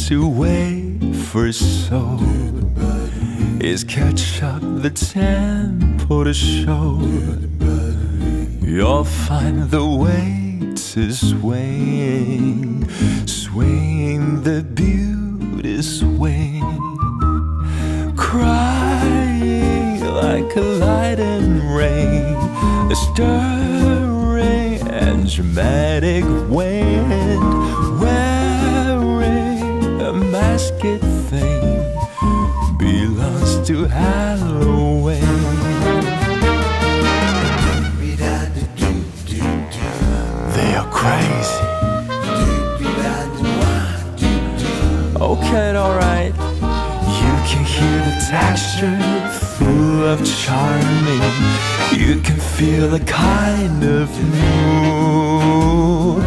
to wait for so is catch up the tempo to show. You'll find the weight is swaying, swaying the beauty swing, crying like a light and rain, a stirring and dramatic wind, wearing a masked thing, belongs to Halloween. They are crazy. Okay, alright. You can hear the texture, full of charming. You can feel the kind of mood.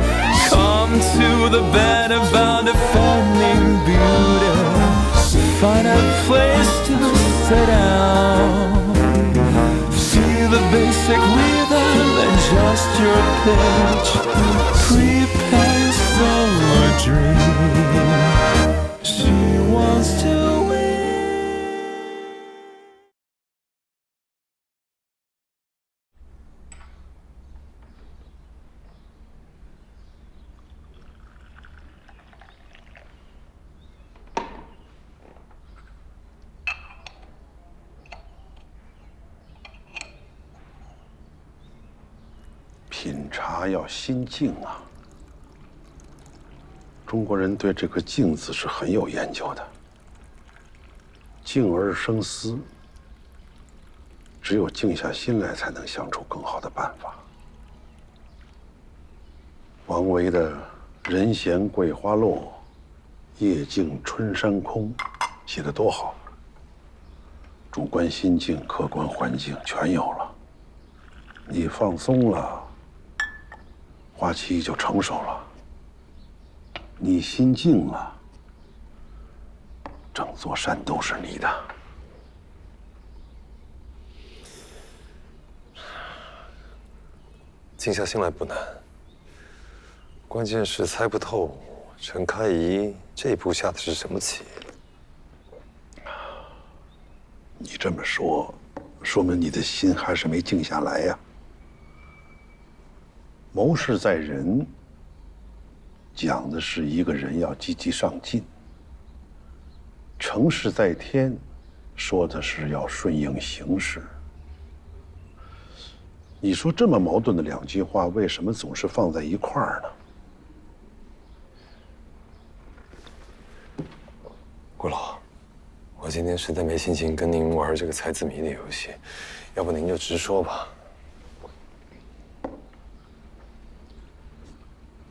Come to the bed about defending beauty. Find a place to sit down. Feel the basic rhythm and just your pitch. Prepare yourself a dream. She wants to win. 品茶要心静啊。中国人对这个“静”字是很有研究的。静而生思，只有静下心来，才能想出更好的办法。王维的“人闲桂花落，夜静春山空”写得多好，主观心境、客观环境全有了。你放松了，花期就成熟了；你心静了，整座山都是你的。静下心来不难，关键是猜不透陈开怡这一步下的是什么棋。你这么说，说明你的心还是没静下来呀。谋事在人，讲的是一个人要积极上进；成事在天，说的是要顺应形势。你说这么矛盾的两句话，为什么总是放在一块儿呢？顾老，我今天实在没心情跟您玩这个猜字谜的游戏，要不您就直说吧。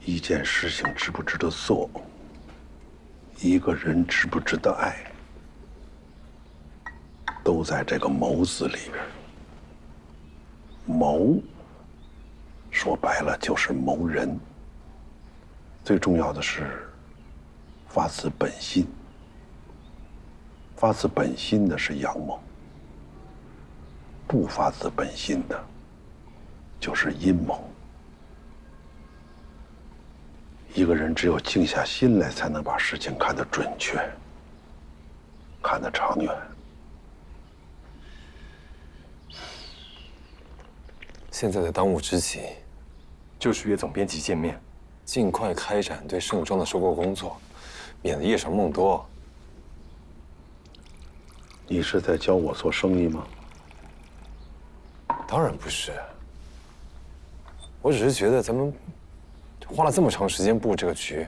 一件事情值不值得做，一个人值不值得爱，都在这个“谋”字里边。谋，说白了就是谋人。最重要的是发自本心。发自本心的是阳谋，不发自本心的就是阴谋。一个人只有静下心来，才能把事情看得准确，看得长远。现在的当务之急，就是约总编辑见面，尽快开展对盛庄的收购工作，免得夜长梦多。你是在教我做生意吗？当然不是，我只是觉得咱们花了这么长时间布这个局，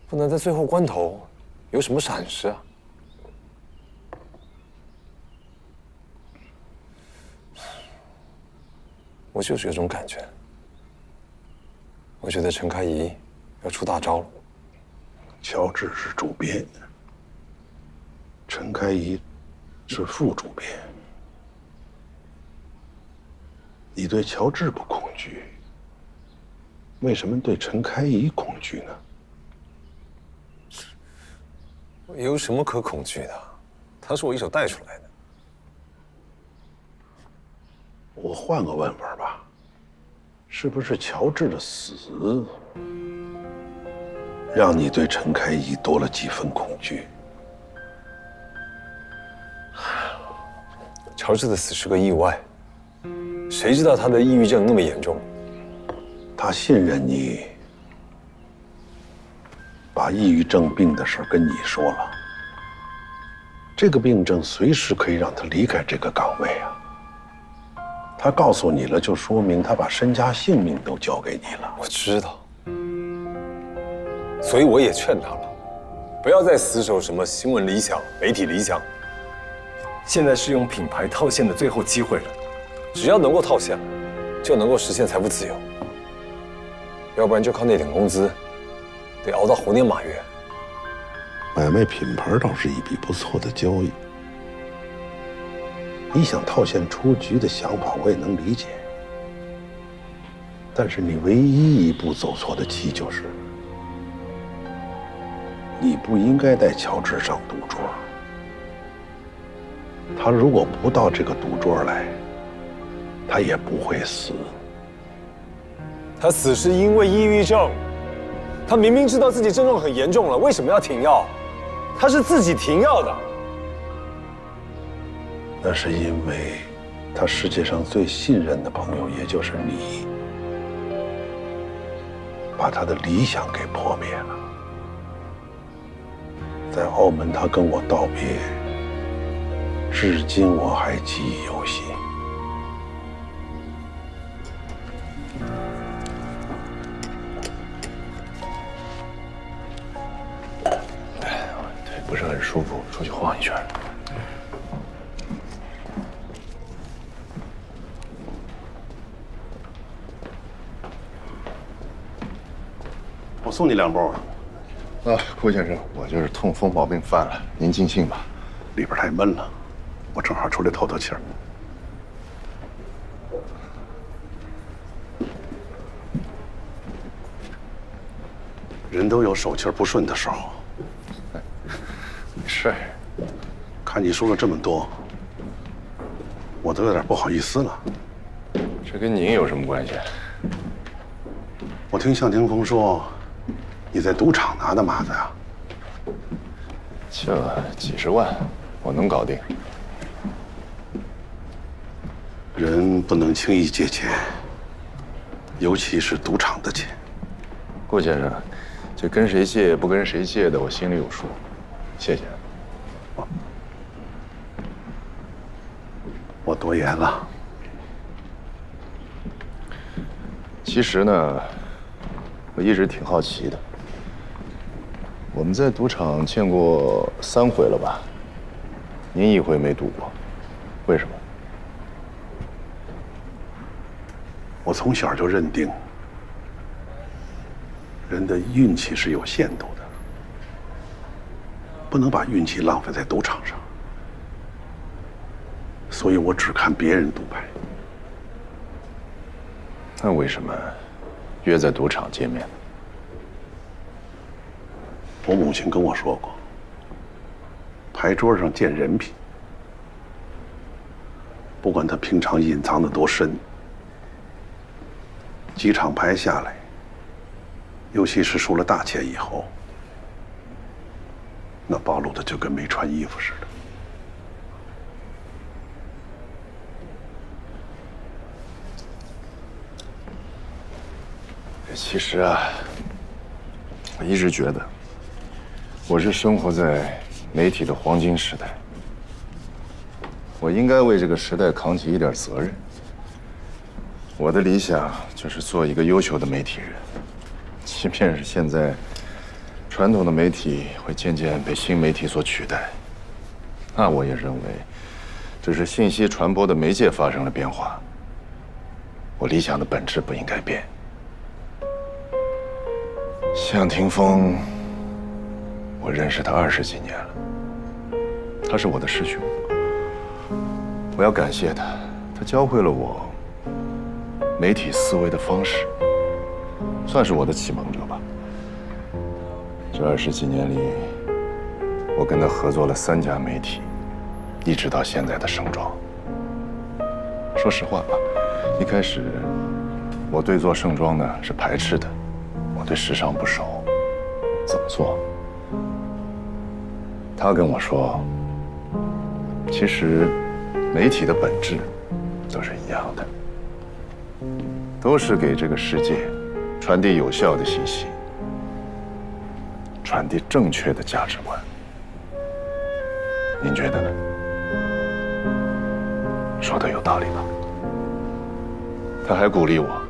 不能在最后关头有什么闪失啊。我就是有种感觉，我觉得陈开怡要出大招了。乔治是主编，陈开怡是副主编。你对乔治不恐惧，为什么对陈开怡恐惧呢？有什么可恐惧的？他是我一手带出来的。我换个问法吧，是不是乔治的死让你对陈开义多了几分恐惧。乔治的死是个意外，谁知道他的抑郁症那么严重？他信任你，把抑郁症病的事跟你说了。这个病症随时可以让他离开这个岗位啊。他告诉你了，就说明他把身家性命都交给你了。我知道，所以我也劝他了，不要再死守什么新闻理想、媒体理想。现在是用品牌套现的最后机会了。只要能够套现，就能够实现财富自由。要不然就靠那点工资，得熬到猴年马月。买卖品牌倒是一笔不错的交易。你想套现出局的想法，我也能理解。但是你唯一一步走错的棋就是，你不应该带乔治上赌桌。他如果不到这个赌桌来，他也不会死。他死是因为抑郁症，他明明知道自己症状很严重了，为什么要停药？他是自己停药的。那是因为他世界上最信任的朋友，也就是你，把他的理想给破灭了。在澳门，他跟我道别，至今我还记忆犹新。腿不是很舒服，出去晃一圈。我送你2包。顾先生，我就是痛风毛病犯了，您尽兴吧。里边太闷了，我正好出来透透气儿。人都有手气儿不顺的时候。没事。看你说了这么多，我都有点不好意思了。这跟您有什么关系？我听向霆锋说，你在赌场拿的马子呀？这几十万，我能搞定。人不能轻易借钱，尤其是赌场的钱。顾先生，这跟谁借不跟谁借的，我心里有数。谢谢。我多言了。其实呢，我一直挺好奇的。我们在赌场见过3回了吧？您1回没赌过，为什么？我从小就认定，人的运气是有限度的，不能把运气浪费在赌场上。所以我只看别人赌牌。那为什么约在赌场见面？我母亲跟我说过，牌桌上见人品，不管他平常隐藏的多深，几场牌下来，尤其是输了大钱以后，那暴露的就跟没穿衣服似的。其实啊，我一直觉得，我是生活在媒体的黄金时代，我应该为这个时代扛起一点责任。我的理想就是做一个优秀的媒体人，即便是现在传统的媒体会渐渐被新媒体所取代，那我也认为这是信息传播的媒介发生了变化。我理想的本质不应该变。向霆锋，我认识他20几年了，他是我的师兄，我要感谢他，他教会了我媒体思维的方式，算是我的启蒙者吧。这20几年里，我跟他合作了3家媒体，一直到现在的盛装。说实话啊，一开始我对做盛装呢是排斥的。我对时尚不熟，怎么做？他跟我说，其实媒体的本质都是一样的，都是给这个世界传递有效的信息，传递正确的价值观。您觉得呢？说的有道理吧？他还鼓励我，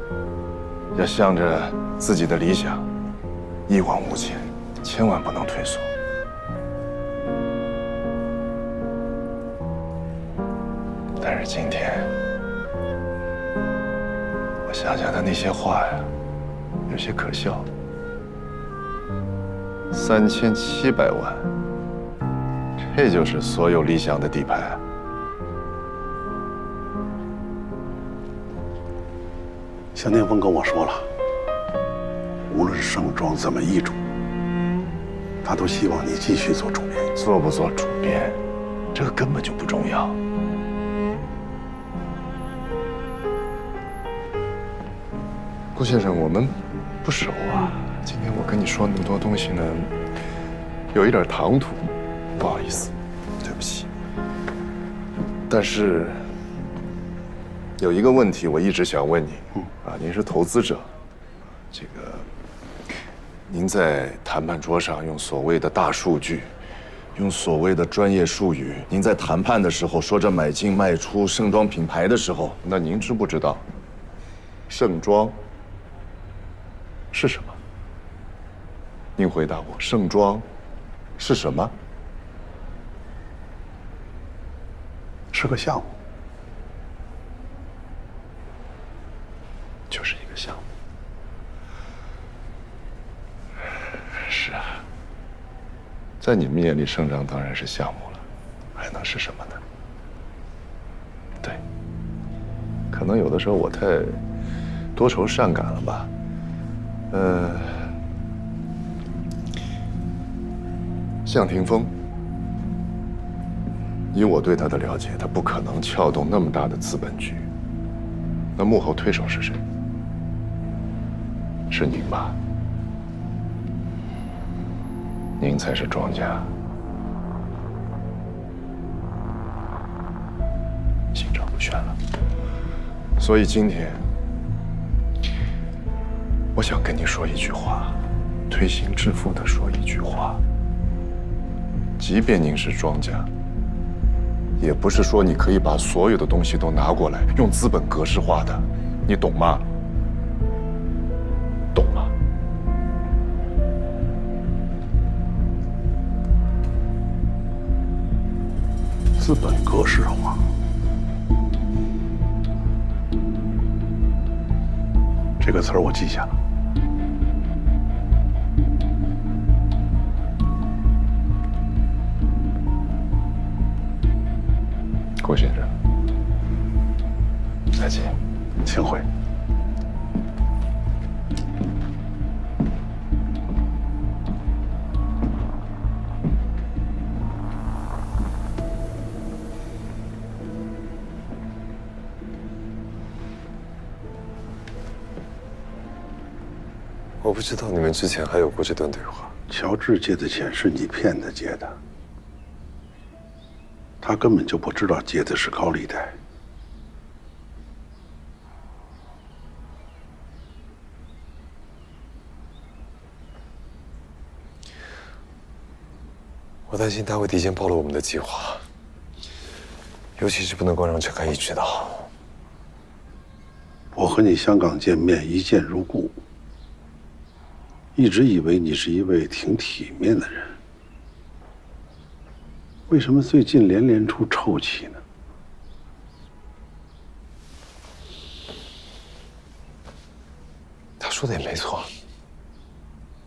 要向着自己的理想一往无前，千万不能退缩。但是今天，我想想他那些话呀，有些可笑。3700万，这就是所有理想的底牌啊！向天风跟我说了，无论盛装怎么易主，他都希望你继续做主编。做不做主编，这个根本就不重要。顾先生，我们不熟啊。今天我跟你说那么多东西呢，有一点唐突，不好意思，对不起。但是有一个问题我一直想问你，您是投资者，这个您在谈判桌上用所谓的大数据，用所谓的专业术语，您在谈判的时候说着买进卖出盛装品牌的时候，那您知不知道盛装是什么？您回答我，盛装是什么？是个项目，就是一个项目。是啊，在你们眼里，盛装当然是项目了，还能是什么呢？对，可能有的时候我太多愁善感了吧。向霆锋，以我对他的了解，他不可能撬动那么大的资本局。那幕后推手是谁？是您吧？您才是庄家。心照不宣了。所以今天，我想跟你说一句话，推心置腹地说一句话。即便您是庄家，也不是说你可以把所有的东西都拿过来，用资本格式化的，你懂吗？懂吗？资本格式化，这个词儿我记下了。郭先生，再见。请回。我不知道你们之前还有过这段对话。乔治借的钱是你骗他借的，他根本就不知道借的是高利贷。我担心他会提前暴露我们的计划，尤其是不能够让陈开义知道。我和你香港见面一见如故，一直以为你是一位挺体面的人，为什么最近连连出臭气呢？他说的也没错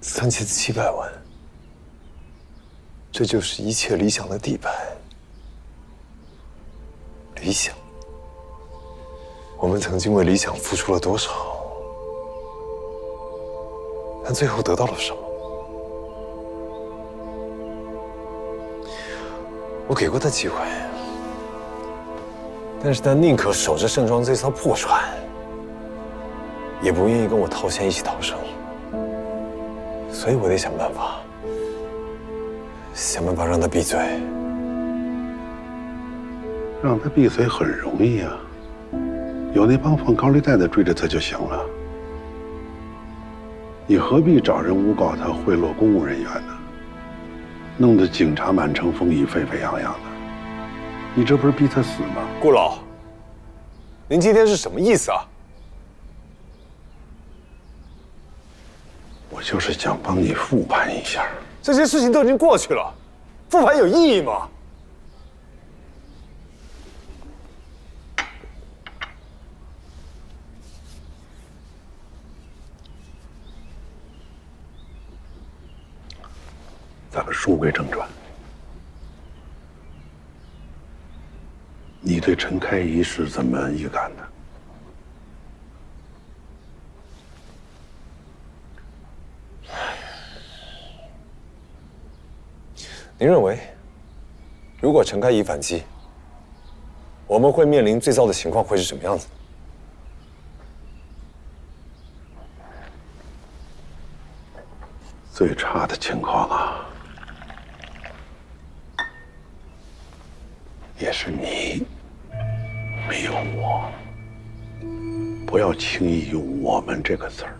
，3700万，这就是一切理想的底牌。理想，我们曾经为理想付出了多少？但最后得到了什么？我给过他机会，但是他宁可守着盛装这艘破船，也不愿意跟我掏钱一起逃生。所以我得想办法想办法让他闭嘴。让他闭嘴很容易啊，有那帮放高利贷的追着他就行了。你何必找人诬告他贿赂公务人员呢？弄得警察满城风雨，沸沸扬扬的，你这不是逼他死吗？顾老，您今天是什么意思啊？我就是想帮你复盘一下。这些事情都已经过去了，复盘有意义吗？咱们书归正传，你对陈开怡是怎么预感的？您认为，如果陈开怡反击，我们会面临最糟的情况会是什么样子？最差的情况啊，也是你，没有我。不要轻易用“我们”这个词儿。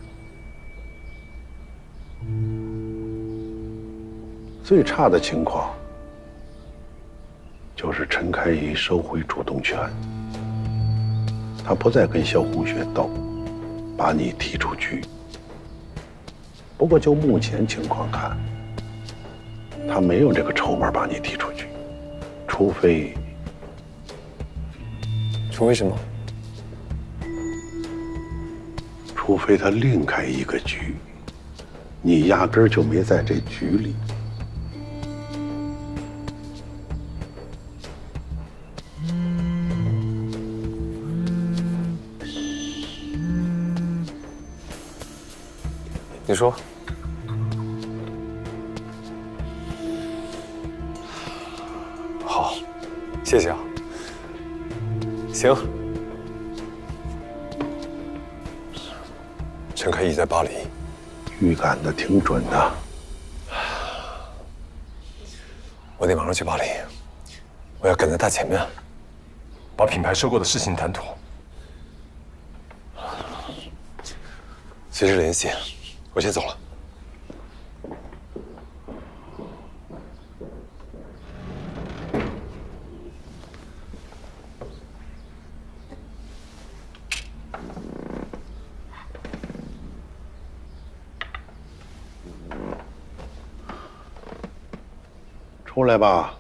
最差的情况，就是陈开怡收回主动权，他不再跟萧红雪斗，把你踢出局。不过就目前情况看，他没有这个筹码把你踢出局，除非什么？除非他另开一个局，你压根儿就没在这局里。你说。好，谢谢啊。行。陈开怡在巴黎，预感的挺准的。我得马上去巴黎，我要跟在他前面，把品牌收购的事情谈妥。随时联系，我先走了。出来吧。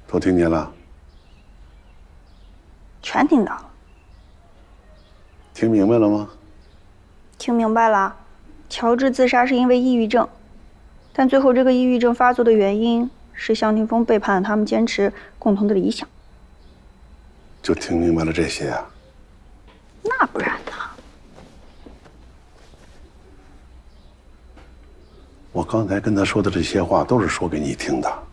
都听见了？全听到了。听明白了吗？听明白了，乔治自杀是因为抑郁症，但最后这个抑郁症发作的原因是向霆锋背叛了他们坚持共同的理想。就听明白了这些啊？那不然呢？我刚才跟他说的这些话都是说给你听的。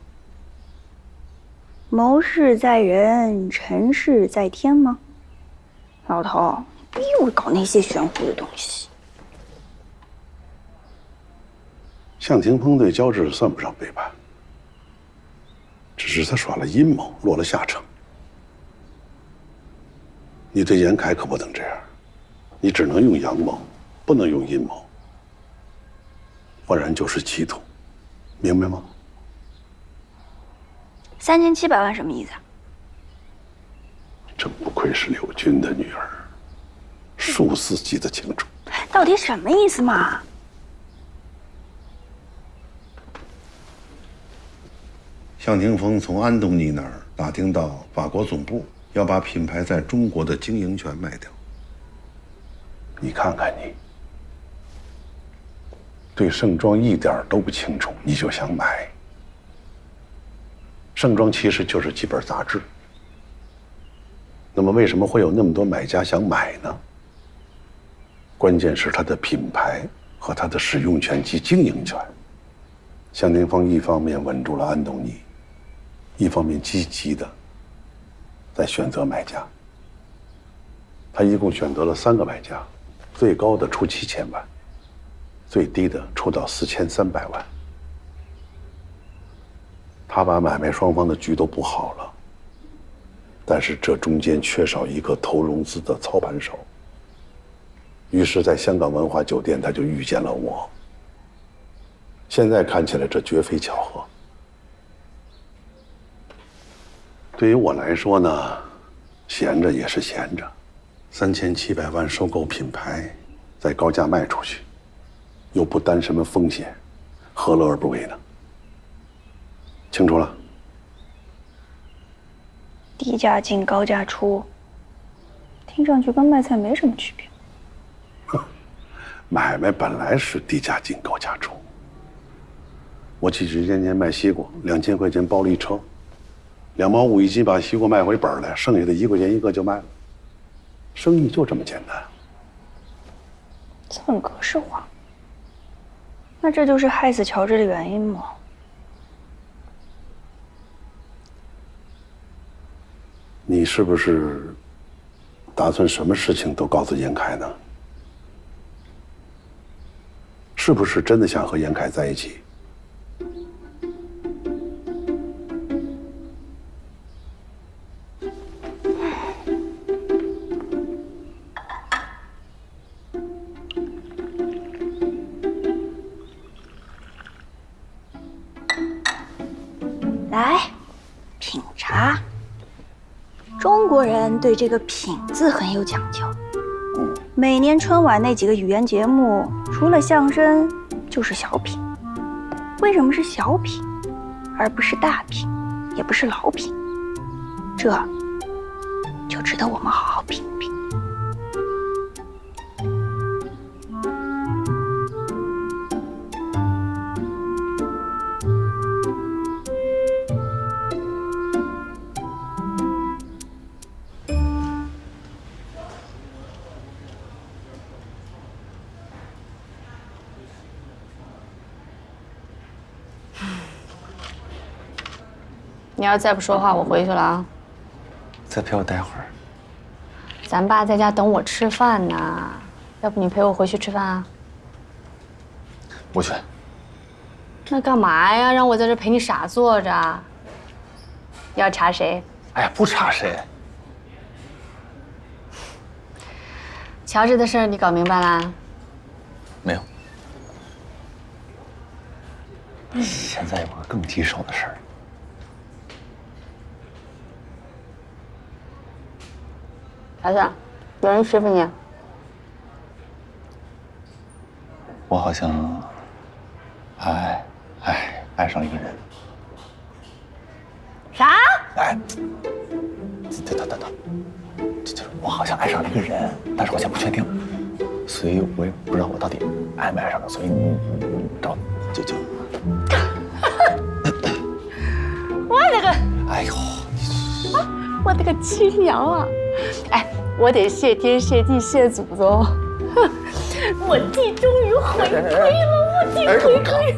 谋事在人，成事在天吗？老头，逼我搞那些玄乎的东西。向霆锋对焦志算不上背叛，只是他耍了阴谋，落了下乘。你对严凯可不能这样，你只能用阳谋，不能用阴谋，不然就是企图，明白吗3700万什么意思啊？真不愧是柳军的女儿，数字记得清楚。到底什么意思嘛？向霆锋从安东尼那儿打听到法国总部要把品牌在中国的经营权卖掉。你看看你，对盛装一点都不清楚，你就想买。盛装其实就是几本杂志，那么为什么会有那么多买家想买呢？关键是它的品牌和它的使用权及经营权。向天峰一方面稳住了安东尼，一方面积极的在选择买家。他一共选择了3个买家，最高的出7000万，最低的出到4300万。他把买卖双方的局都布好了，但是这中间缺少一个投融资的操盘手。于是，在香港文华酒店，他就遇见了我。现在看起来，这绝非巧合。对于我来说呢，闲着也是闲着，3700万收购品牌，再高价卖出去，又不担什么风险，何乐而不为呢？清楚了？低价进高价出，听上去跟卖菜没什么区别。买卖本来是低价进高价出。我几十年前卖西瓜，2000块钱包了一车，2毛5一斤把西瓜卖回本来，剩下的1块钱一个就卖了。生意就这么简单。这很格式化。那这就是害死乔治的原因吗？你是不是打算什么事情都告诉严凯呢？是不是真的想和严凯在一起？来，品茶。中国人对这个“品”字很有讲究。每年春晚那几个语言节目，除了相声就是小品。为什么是小品，而不是大品，也不是老品？这就值得我们好好品一品。你要再不说话，我回去了啊。再陪我待会儿。咱爸在家等我吃饭呢，要不你陪我回去吃饭啊？不去。那干嘛呀？让我在这陪你傻坐着？要查谁？哎呀，不查谁。乔治的事儿你搞明白啦？没有。现在有个更棘手的事儿。乔治，有人欺负你？我好像爱上一个人。啥？哎，等，就是我好像爱上了一个人，但是我现在不确定，所以我也不知道我到底爱没爱上他，所以你找就。我的个，哎呦，我的个亲娘啊！哎，我得谢天谢地谢祖宗，哼，我弟终于回归了，我弟回归。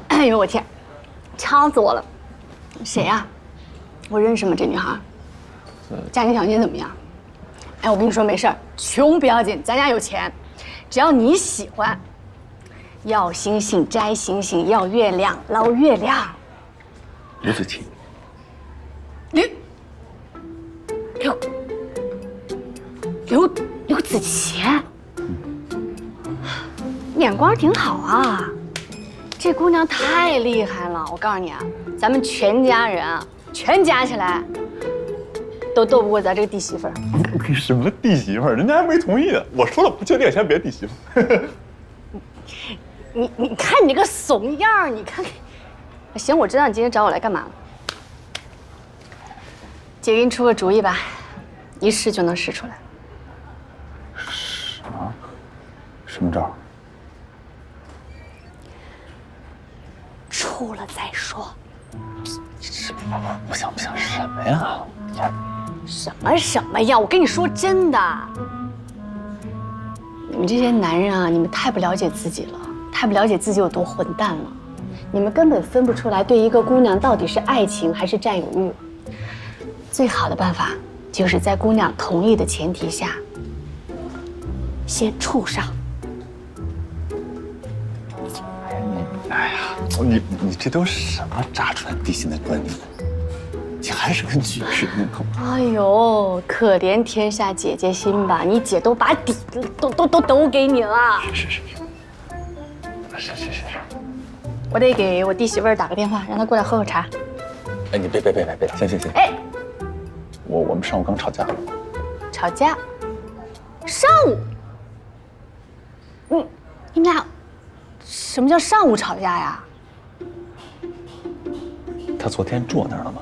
哎呦我天，呛死我了！谁呀？我认识吗？这女孩？家庭条件怎么样？哎，我跟你说没事儿，穷不要紧，咱家有钱，只要你喜欢。要星星摘星星，要月亮捞月亮。刘子琪。刘子琪，眼光挺好啊，这姑娘太厉害了！我告诉你啊，咱们全家人啊，全加起来都斗不过咱这个弟媳妇儿。什么弟媳妇儿？人家还没同意呢。我说了不确定，先别弟媳妇儿。你看你这个怂样儿，你看看。行，我知道你今天找我来干嘛了。姐给你出个主意吧，一试就能试出来。什么招？出了再说。不想什么呀？你看，什么呀？我跟你说真的，你们这些男人啊，你们太不了解自己了，太不了解自己有多混蛋了。你们根本分不出来，对一个姑娘到底是爱情还是占有欲。最好的办法就是在姑娘同意的前提下，先处上。哎呀，你这都是什么炸穿地心的观念？你还是个女人，好吗？哎呦，可怜天下姐姐心吧，你姐都把底都给你了。是。我得给我弟媳妇儿打个电话，让她过来喝喝茶。哎，你别，行。哎，我们上午刚吵架了。吵架？上午？你们俩什么叫上午吵架呀？他昨天住我那儿了吗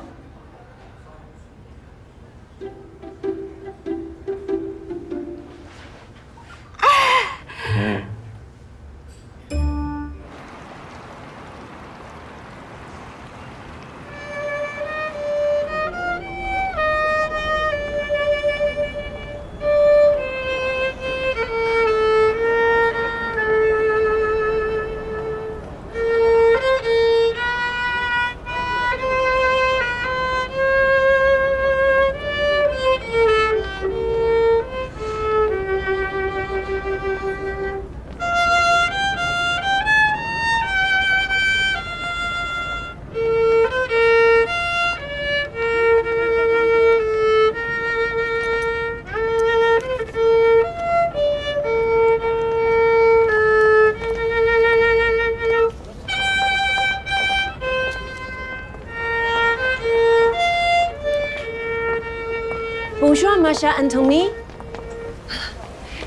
？Bonjour, ma chère Anthony.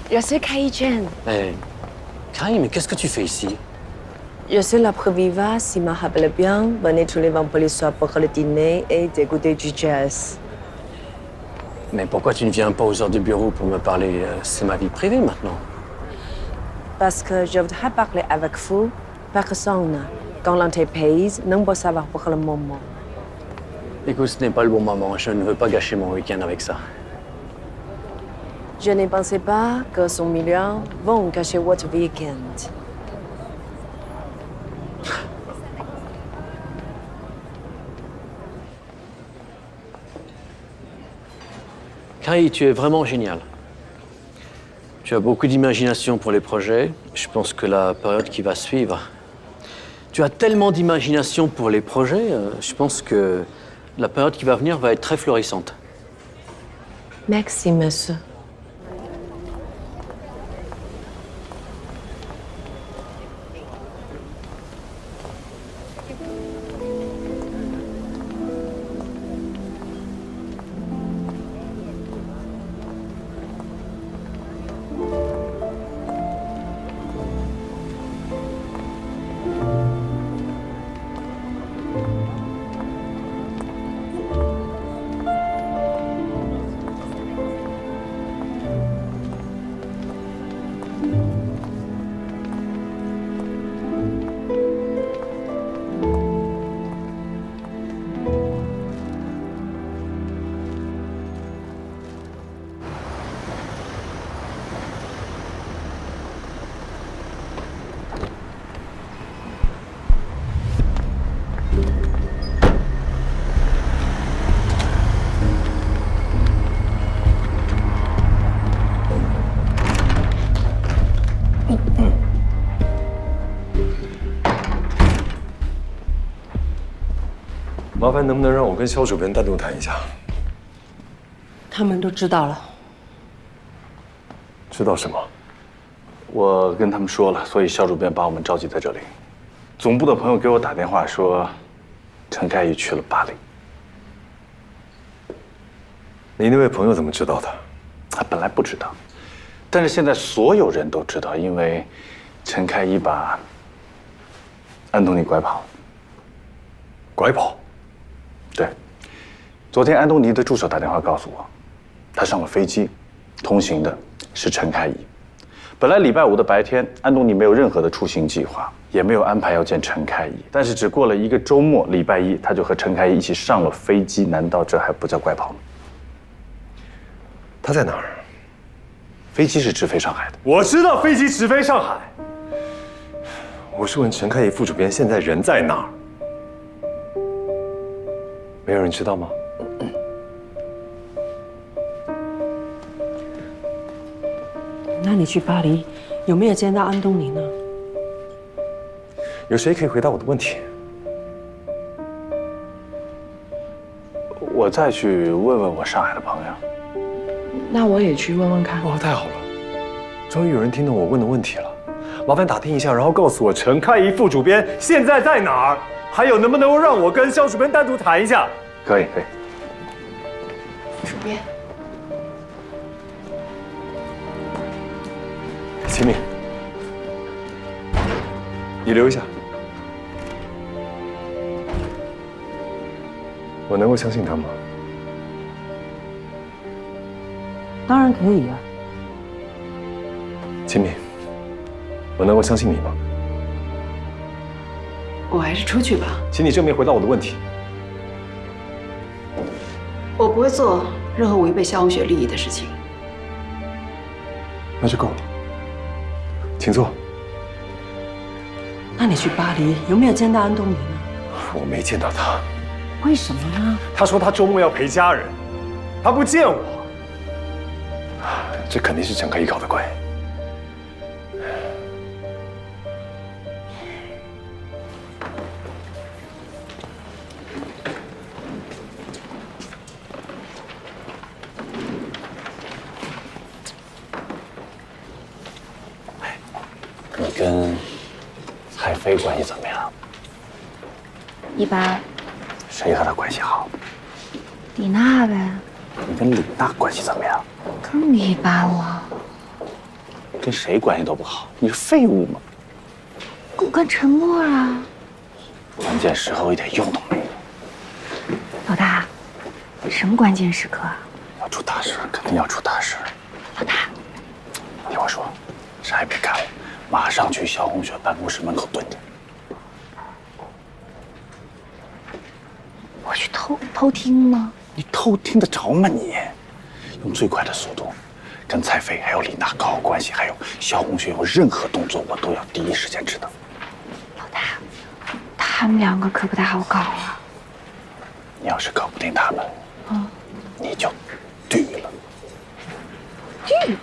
Je suis Kai Chen. Kai, mais qu'est-ce que tu fais ici? Je suis la préviva, si me rappelle bien. Venez tous les vendredis soirs pour le dîner et d'écouter du jazz. Mais pourquoi tu ne viens pas aux heures du bureau pour me parler? C'est ma vie privée maintenant. Parce que je voudrais parler avec vous, personne. Quand l'entreprise ne peut savoir pour le moment. Écoute, ce n'est pas le bon moment. Je ne veux pas gâcher mon week-end avec ça. Je ne pensais pas que 100 millions vont gâcher votre week-end. Kai, tu es vraiment génial. Tu as beaucoup d'imagination pour les projets. Je pense que la période qui va suivre... Tu as tellement d'imagination pour les projets, je pense que la période qui va venir va être très florissante. Merci, monsieur.麻烦能不能让我跟肖主编单独谈一下？他们都知道了。知道什么？我跟他们说了，所以肖主编把我们召集在这里。总部的朋友给我打电话说，陈开宇去了巴黎。你那位朋友怎么知道的？他本来不知道，但是现在所有人都知道，因为陈开一把安东尼拐跑。拐跑？对。昨天安东尼的助手打电话告诉我，他上了飞机，同行的是陈开一。本来礼拜五的白天，安东尼没有任何的出行计划，也没有安排要见陈开一。但是只过了一个周末，礼拜一他就和陈开一一起上了飞机，难道这还不叫拐跑吗？他在哪儿？飞机是直飞上海的。我知道飞机直飞上海。我是问陈开怡副主编现在人在哪儿？没有人知道吗？那你去巴黎有没有见到安东尼呢？有谁可以回答我的问题？我再去问问我上海的朋友。那我也去问问看。哇，太好了，终于有人听懂我问的问题了。麻烦打听一下，然后告诉我陈开怡副主编现在在哪儿，还有能不能够让我跟肖主编单独谈一下？可以。主编，秦明，你留一下。我能够相信他吗？当然可以啊。秦明，我能够相信你吗？我还是出去吧。请你正面回答我的问题。我不会做任何违背萧红雪利益的事情。那就够了，请坐。那你去巴黎有没有见到安东尼呢？我没见到他。为什么呢？他说他周末要陪家人，他不见我。这肯定是陈开怡搞的鬼。你跟蔡飞关系怎么样？一般。谁和他关系好？李娜呗，你跟李娜关系怎么样？更一般了。跟谁关系都不好，你是废物吗？我跟陈默啊。关键时候一点用都没有。老大，什么关键时刻啊？要出大事，肯定要出大事。老大，听我说，啥也别干了，马上去萧红雪办公室门口蹲着。我去偷听吗？你偷听得着吗你？用最快的速度，跟蔡飞还有李娜搞好关系，还有萧红雪有任何动作，我都要第一时间知道。老大，他们两个可不太好搞啊。你要是搞不定他们，你就绿了。绿。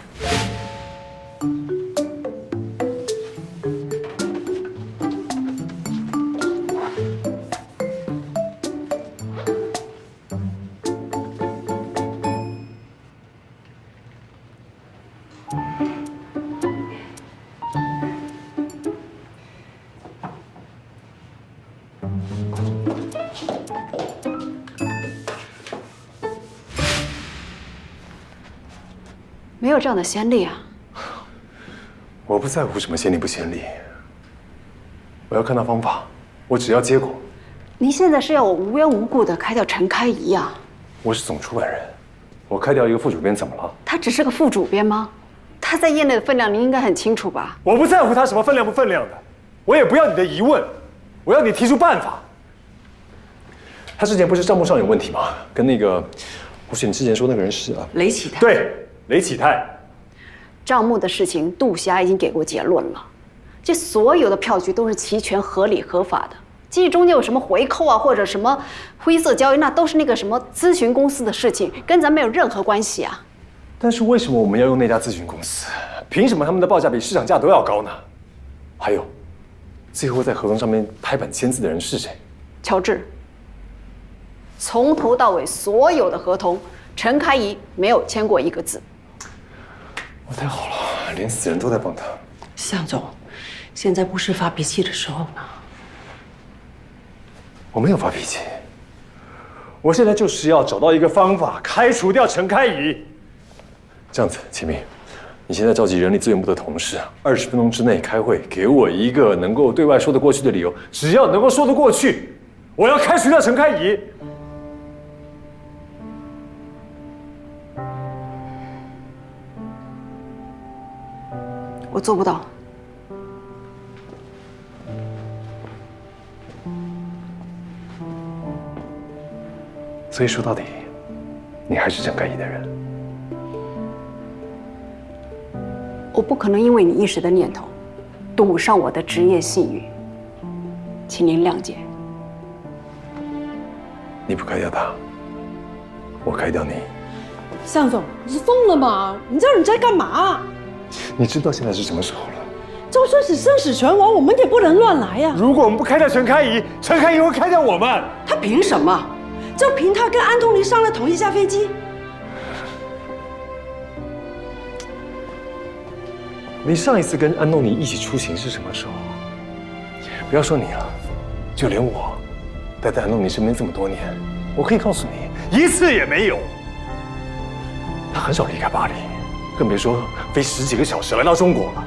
没有这样的先例啊！我不在乎什么先例不先例，我要看到方法，我只要结果。您现在是要我无缘无故的开掉陈开怡啊？我是总出版人，我开掉一个副主编怎么了？他只是个副主编吗？他在业内的分量您应该很清楚吧？我不在乎他什么分量不分量的，我也不要你的疑问，我要你提出办法。他之前不是账目上有问题吗？跟那个，或许你之前说那个人是啊，雷启泰。对，雷启泰。账目的事情，杜霞已经给过结论了，这所有的票据都是齐全、合理、合法的。即使中间有什么回扣啊，或者什么灰色交易，那都是那个什么咨询公司的事情，跟咱没有任何关系啊。但是为什么我们要用那家咨询公司？凭什么他们的报价比市场价都要高呢？还有，最后在合同上面拍板签字的人是谁？乔治。从头到尾所有的合同，陈开怡没有签过一个字。我太好了，连死人都在帮他。向总，现在不是发脾气的时候呢。我没有发脾气，我现在就是要找到一个方法开除掉陈开怡。这样子，启明，你现在召集人力资源部的同事，20分钟之内开会，给我一个能够对外说得过去的理由，只要能够说得过去，我要开除掉陈开怡。我做不到。所以说到底，你还是陈开怡的人。不可能因为你一时的念头，赌上我的职业信誉，请您谅解。你不开掉他，我开掉你。向总，你是疯了吗？你知道你在干嘛？你知道现在是什么时候了？就算是生死存亡，我们也不能乱来呀。如果我们不开掉陈开怡，陈开怡会开掉我们。他凭什么？就凭他跟安东尼上了同一架飞机？你上一次跟安东尼一起出行是什么时候？不要说你了，就连我，待在安东尼身边这么多年，我可以告诉你，一次也没有。他很少离开巴黎，更别说飞10几个小时来到中国了。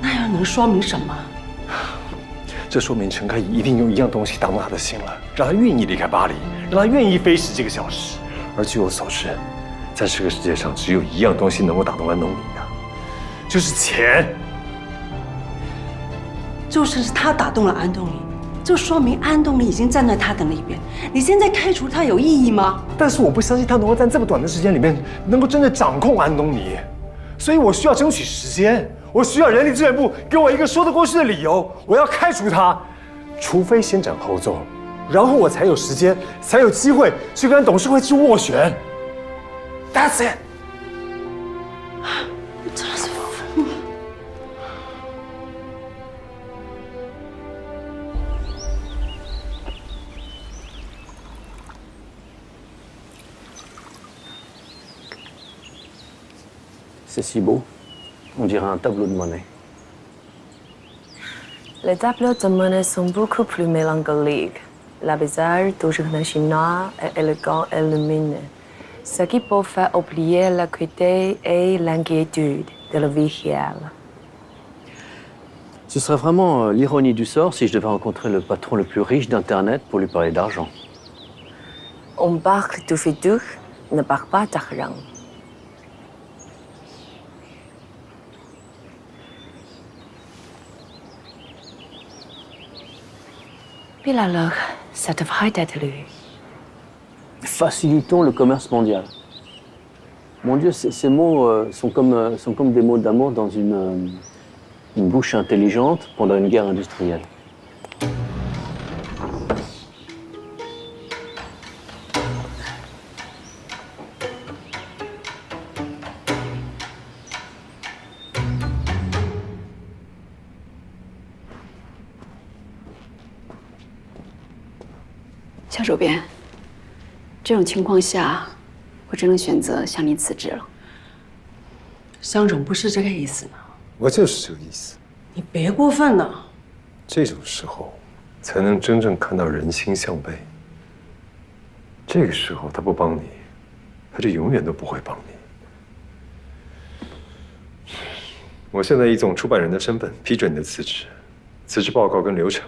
那又能说明什么？这说明陈开怡一定用一样东西打动他的心了，让他愿意离开巴黎，让他愿意飞10几个小时。而据我所知，在这个世界上只有一样东西能够打动安东尼的，就是钱。就算是他打动了安东尼，就说明安东尼已经站在他的那边。你现在开除他有意义吗？但是我不相信他能够在这么短的时间里面能够真的掌控安东尼，所以我需要争取时间。我需要人力资源部给我一个说得过去的理由，我要开除他，除非先斩后奏，然后我才有时间，才有机会去跟董事会去斡旋。That's it。你真的是疯了。C'est si beau. On dirait un tableau de Monet. Les tableaux de Monet sont beaucoup plus mélancoliques. Le visage toujours noir et élégant et lumineux, ce qui peut faire oublier l'acuité et l'inquiétude de la vie réelle. Ce serait vraiment l'ironie du sort si je devais rencontrer le patron le plus riche d'Internet pour lui parler d'argent. On parle du futur, ne parle pas d'argent. Puis alors, ça devrait être lui. Facilitons le commerce mondial. Mon Dieu, ces mots sont comme des mots d'amour dans une bouche intelligente pendant une guerre industrielle. 肖主编，这种情况下，我只能选择向您辞职了。向总不是这个意思呢。我就是这个意思。你别过分了。这种时候，才能真正看到人心向背。这个时候他不帮你，他就永远都不会帮你。我现在以总出版人的身份批准你的辞职，辞职报告跟流程，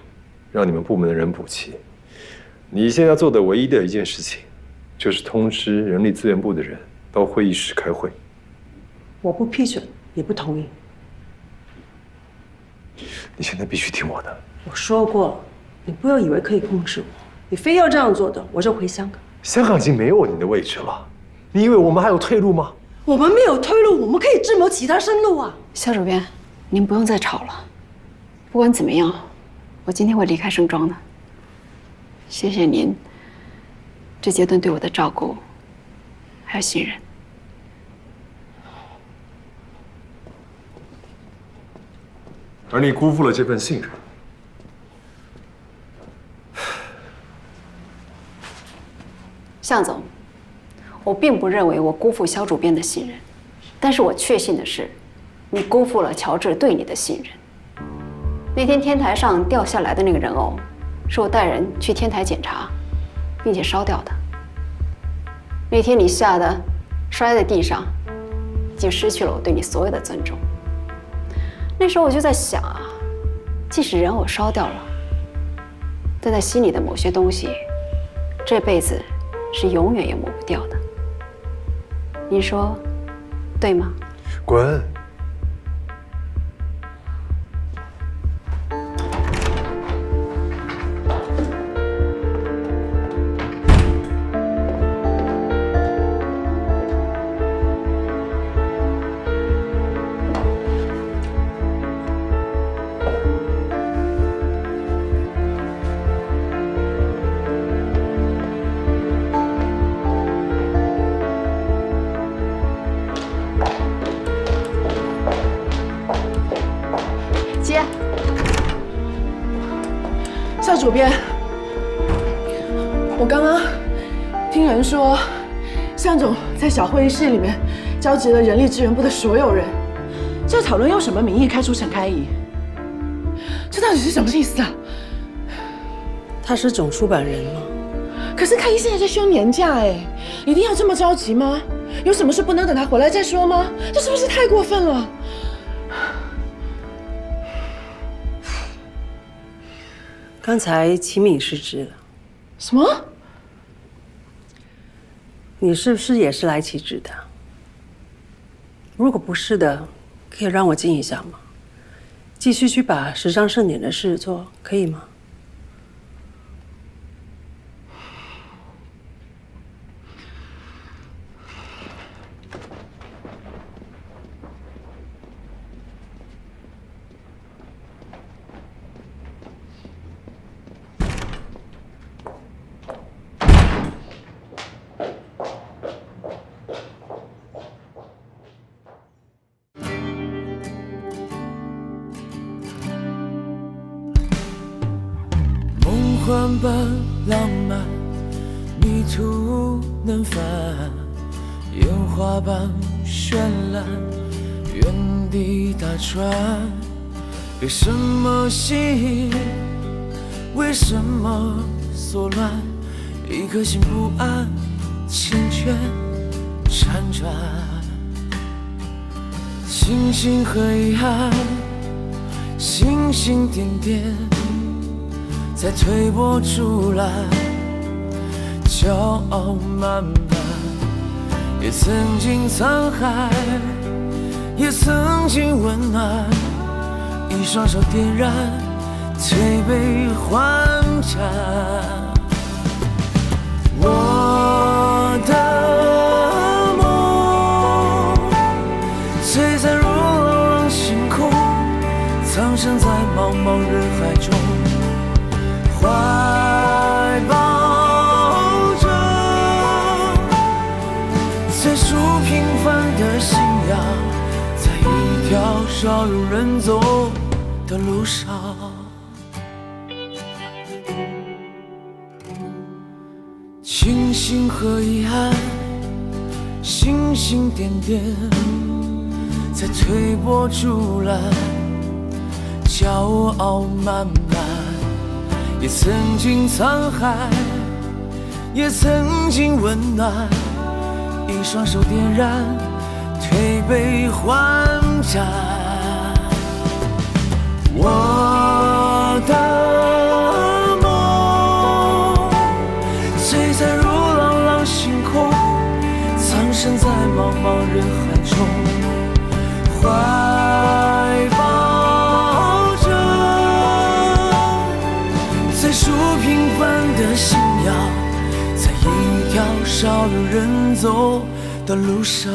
让你们部门的人补齐。你现在做的唯一的一件事情，就是通知人力资源部的人到会议室开会。我不批准，也不同意。你现在必须听我的。我说过，你不要以为可以控制我，你非要这样做的，我就回香港。香港已经没有你的位置了，你以为我们还有退路吗？我们没有退路，我们可以智谋其他生路啊。肖主编，您不用再吵了。不管怎么样，我今天会离开盛庄的。谢谢您这阶段对我的照顾，还有信任。而你辜负了这份信任。向总，我并不认为我辜负肖主编的信任，但是我确信的是，你辜负了乔治对你的信任。那天天台上掉下来的那个人偶，是我带人去天台检查，并且烧掉的。那天你吓得摔在地上，已经失去了我对你所有的尊重。那时候我就在想啊，即使人偶烧掉了，但在心里的某些东西，这辈子是永远也抹不掉的。您说，对吗？滚！主编，我刚刚听人说，向总在小会议室里面召集了人力资源部的所有人，就讨论用什么名义开除陈开怡。这到底是什么意思啊？他是总出版人吗？可是开怡现在在休年假哎，一定要这么着急吗？有什么事不能等他回来再说吗？这是不是太过分了？刚才齐敏失职了。什么？你是不是也是来辞职的？如果不是的，可以让我进一下吗？继续去把时尚盛典的事做，可以吗？幻般浪漫，迷途能返，烟花般绚烂，原地打转。被什么吸引？为什么所乱？一颗心不安，缱绻辗转。星星和遗憾，星星点点。在推波助澜，骄傲慢慢，也曾经沧海，也曾经温暖，一双手点燃推杯换盏。我的梦璀璨如朗朗星空，藏身在茫茫人海中。怀抱着最初平凡的信仰，在一条少有人走的路上。庆幸和遗憾，星星点点，在推波助澜，骄傲慢慢。也曾经沧海，也曾经温暖，一双手点燃推杯换盏。我的梦璀璨如朗朗星空，藏身在茫茫人海中，怀抱最初平凡的信仰，在一条少有人走的路上。